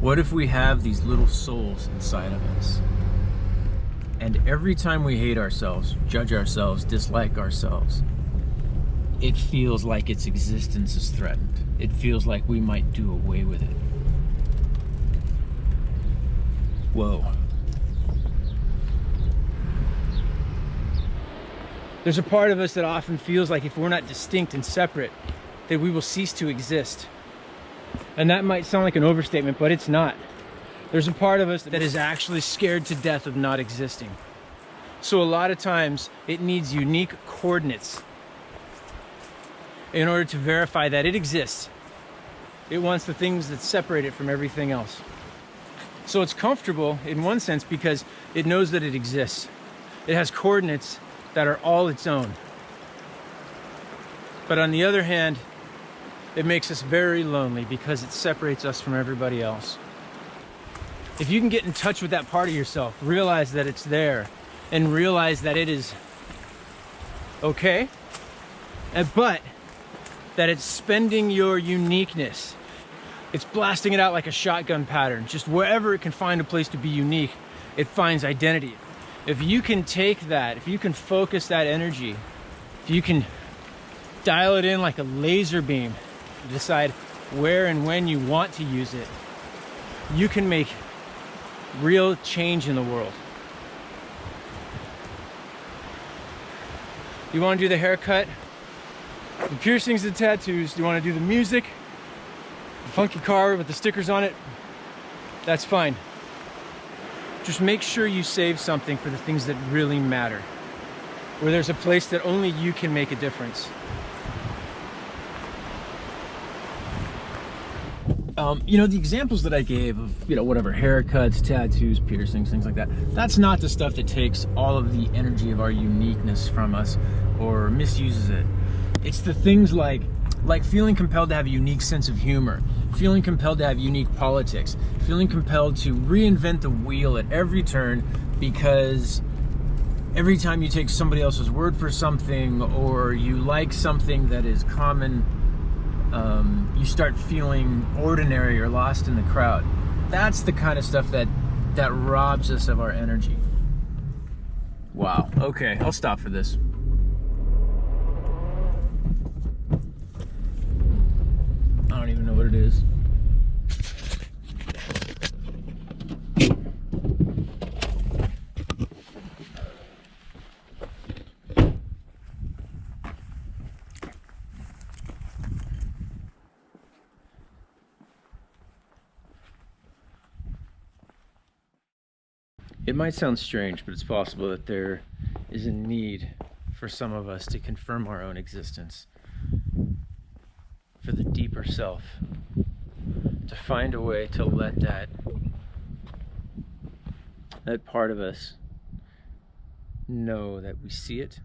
What if we have these little souls inside of us? And every time we hate ourselves, judge ourselves, dislike ourselves, it feels like its existence is threatened. It feels like we might do away with it. Whoa. There's a part of us that often feels like if we're not distinct and separate, that we will cease to exist. And that might sound like an overstatement, but it's not. There's a part of us that is actually scared to death of not existing. So a lot of times it needs unique coordinates in order to verify that it exists. It wants the things that separate it from everything else. So it's comfortable in one sense because it knows that it exists. It has coordinates that are all its own. But on the other hand, it makes us very lonely because it separates us from everybody else. If you can get in touch with that part of yourself, realize that it's there, and realize that it is okay, but that it's spending your uniqueness. It's blasting it out like a shotgun pattern. Just wherever it can find a place to be unique, it finds identity. If you can take that, if you can focus that energy, if you can dial it in like a laser beam, decide where and when you want to use it, you can make real change in the world. You want to do the haircut, the piercings, the tattoos, you want to do the music, the funky car with the stickers on it, that's fine. Just make sure you save something for the things that really matter, where there's a place that only you can make a difference. You know, the examples that I gave of, you know, whatever, haircuts, tattoos, piercings, things like that, that's not the stuff that takes all of the energy of our uniqueness from us or misuses it. It's the things like feeling compelled to have a unique sense of humor, feeling compelled to have unique politics, feeling compelled to reinvent the wheel at every turn because every time you take somebody else's word for something or you like something that is common, you start feeling ordinary or lost in the crowd. That's the kind of stuff that robs us of our energy. Wow, okay, I'll stop for this. I don't even know what it is. It might sound strange, but it's possible that there is a need for some of us to confirm our own existence, for the deeper self, to find a way to let that part of us know that we see it,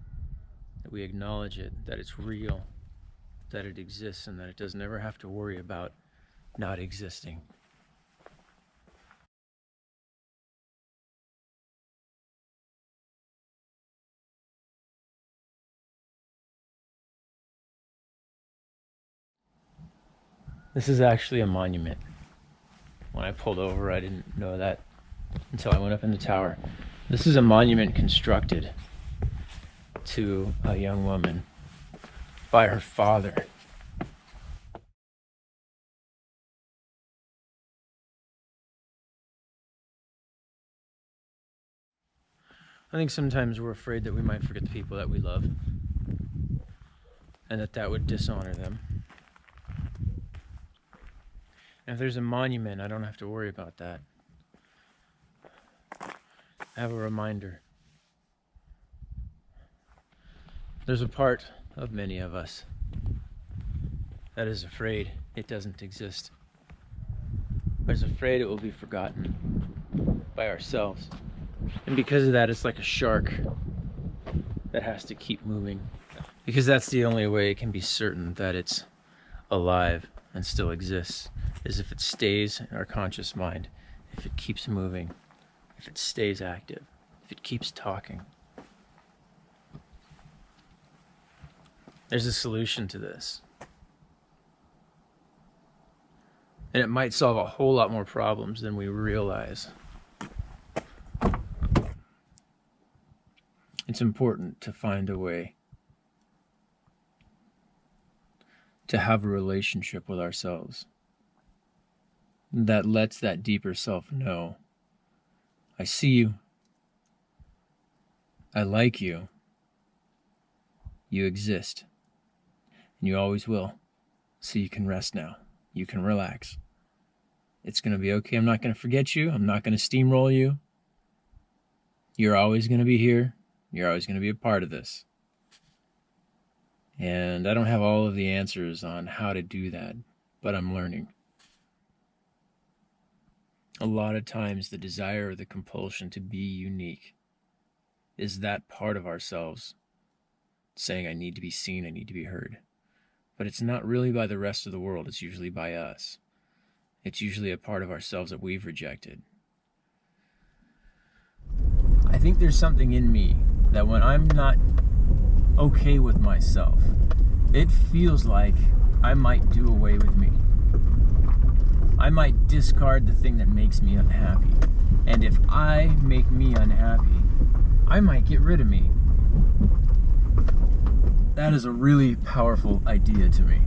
that we acknowledge it, that it's real, that it exists, and that it doesn't ever have to worry about not existing. This is actually a monument. When I pulled over, I didn't know that until I went up in the tower. This is a monument constructed to a young woman by her father. I think sometimes we're afraid that we might forget the people that we love and that would dishonor them. And if there's a monument, I don't have to worry about that. I have a reminder. There's a part of many of us that is afraid it doesn't exist. Or is afraid it will be forgotten by ourselves. And because of that, it's like a shark that has to keep moving. Because that's the only way it can be certain that it's alive and still exists, is if it stays in our conscious mind, if it keeps moving, if it stays active, if it keeps talking. There's a solution to this. And it might solve a whole lot more problems than we realize. It's important to find a way to have a relationship with ourselves that lets that deeper self know, I see you, I like you, you exist, and you always will, so you can rest now, you can relax. It's going to be okay. I'm not going to forget you. I'm not going to steamroll you. You're always going to be here. You're always going to be a part of this. And I don't have all of the answers on how to do that, but I'm learning. A lot of times the desire or the compulsion to be unique is that part of ourselves saying, I need to be seen, I need to be heard. But it's not really by the rest of the world. It's usually by us. It's usually a part of ourselves that we've rejected. I think there's something in me that when I'm not okay with myself, it feels like I might do away with me. I might discard the thing that makes me unhappy. And if I make me unhappy, I might get rid of me. That is a really powerful idea to me,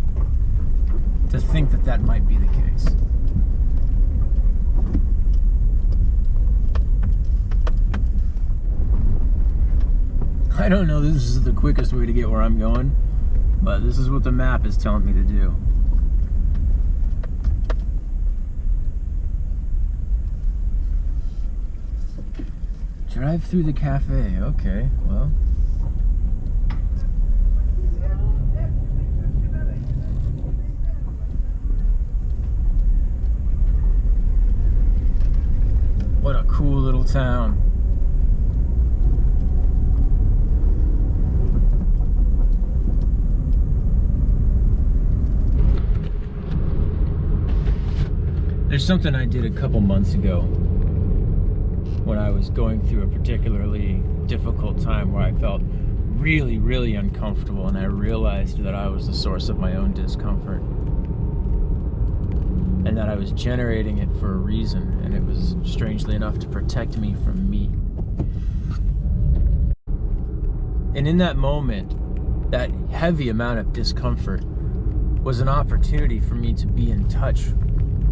to think that that might be the case. I don't know this is the quickest way to get where I'm going, but this is what the map is telling me to do. Drive through the cafe. Okay, well. What a cool little town. There's something I did a couple months ago when I was going through a particularly difficult time where I felt really, really uncomfortable, and I realized that I was the source of my own discomfort and that I was generating it for a reason, and it was, strangely enough, to protect me from me. And in that moment, that heavy amount of discomfort was an opportunity for me to be in touch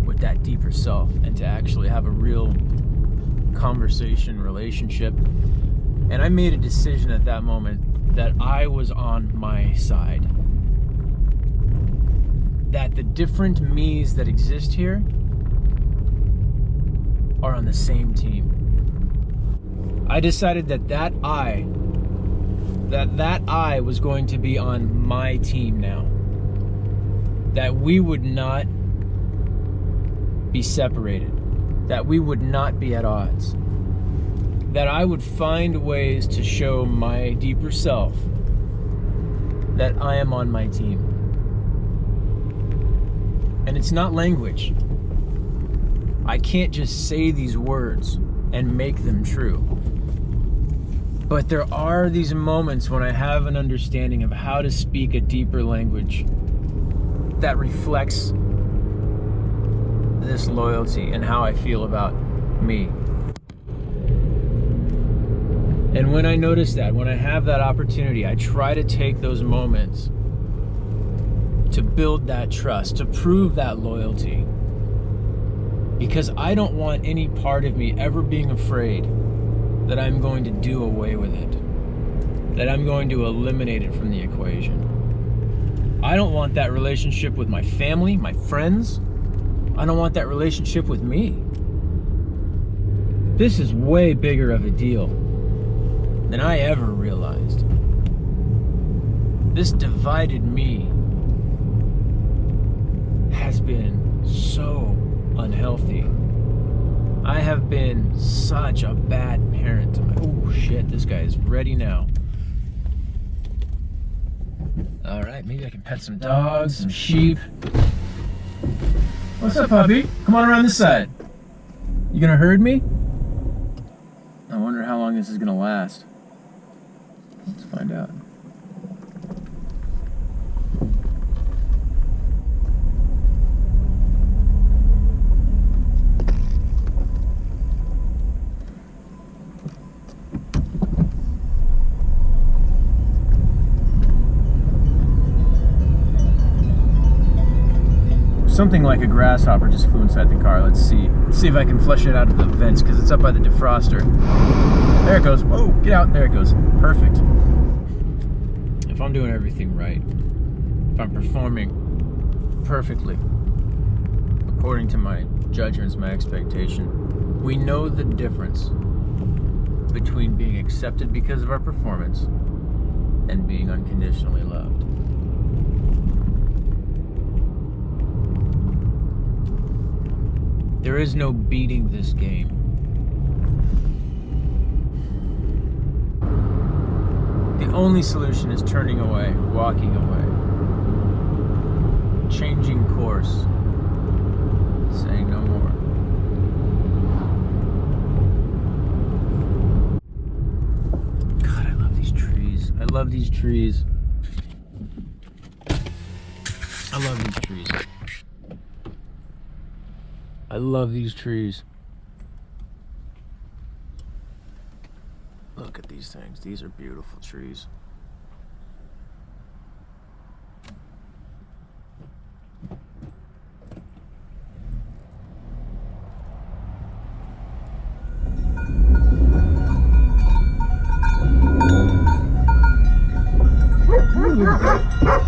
with that deeper self and to actually have a real conversation, relationship. And I made a decision at that moment that I was on my side. That the different me's that exist here are on the same team. I decided that I was going to be on my team now. That we would not be separated, that we would not be at odds, that I would find ways to show my deeper self that I am on my team. And it's not language. I can't just say these words and make them true. But there are these moments when I have an understanding of how to speak a deeper language that reflects this loyalty and how I feel about me. And when I notice that, when I have that opportunity, I try to take those moments to build that trust, to prove that loyalty. Because I don't want any part of me ever being afraid that I'm going to do away with it, that I'm going to eliminate it from the equation. I don't want that relationship with my family, my friends. I don't want that relationship with me. This is way bigger of a deal than I ever realized. This divided me has been so unhealthy. I have been such a bad parent to my... Oh shit, this guy is ready now. All right, maybe I can pet some dogs, some sheep. What's up, puppy? Come on around this side. You gonna herd me? I wonder how long this is gonna last. Let's find out. Something like a grasshopper just flew inside the car. Let's see. Let's see if I can flush it out of the vents because it's up by the defroster. There it goes. Whoa, get out. There it goes. Perfect. If I'm doing everything right, if I'm performing perfectly according to my judgments, my expectation, we know the difference between being accepted because of our performance and being unconditionally loved. There is no beating this game. The only solution is turning away, walking away, changing course, saying no more. God, I love these trees. I love these trees. I love these trees. I love these trees. Look at these things. These are beautiful trees. Look at that.